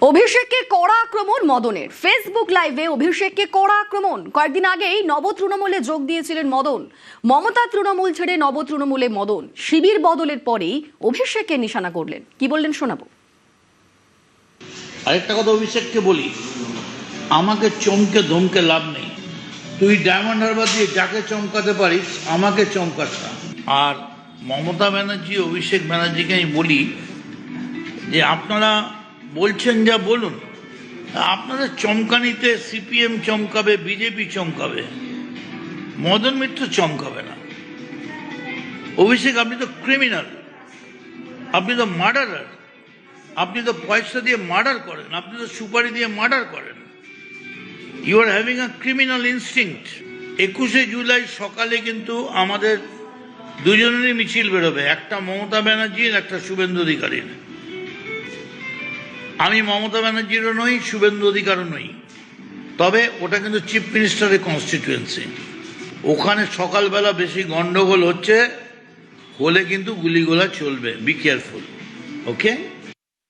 অভিষেককে কড়া আক্রমণ মদনের। ফেসবুক লাইভে অভিষেককে কড়া আক্রমণ। কয়েকদিন আগেই নব তৃণমূলে যোগ দিয়েছিলেন মদন। মমতা তৃণমূল ছেড়ে নব তৃণমূলে মদন। শিবির বদলের পরেই অভিষেককে নিশানা করলেন। কি বললেন শোনাবো। আরেকটা কথা অভিষেককে বলি, আমাকে চমকে ধমকে লাভ নেই। তুই ডায়মন্ড হারবার দিয়ে যাকে চমকাতে পারিস আমাকে চমকাস না। আর মমতা ব্যানার্জি, অভিষেক ব্যানার্জিকে আমি বলি যে আপনারা বলছেন যা বলুন, আপনাদের চমকানিতে সিপিএম চমকাবে, বিজেপি চমকাবে, মদন মিত্র চমকাবে না। অভিষেক, আপনি তো ক্রিমিনাল, আপনি তো মার্ডারার, আপনি তো পয়সা দিয়ে মার্ডার করেন, আপনি তো সুপারি দিয়ে মার্ডার করেন। You are having a criminal instinct. 21শে জুলাই সকালে কিন্তু আমাদের দুজনেরই মিছিল বেরোবে, একটা মমতা ব্যানার্জির, একটা শুভেন্দু অধিকারীর। আমি মমতা ব্যানার্জিরও নই, শুভেন্দু অধিকারও নই, তবে ওটা কিন্তু চিফ মিনিস্টারের কনস্টিটিউয়েন্সি। ওখানে সকালবেলা বেশি গন্ডগোল হচ্ছে, হলে কিন্তু গুলিগোলা চলবে। Be careful, okay.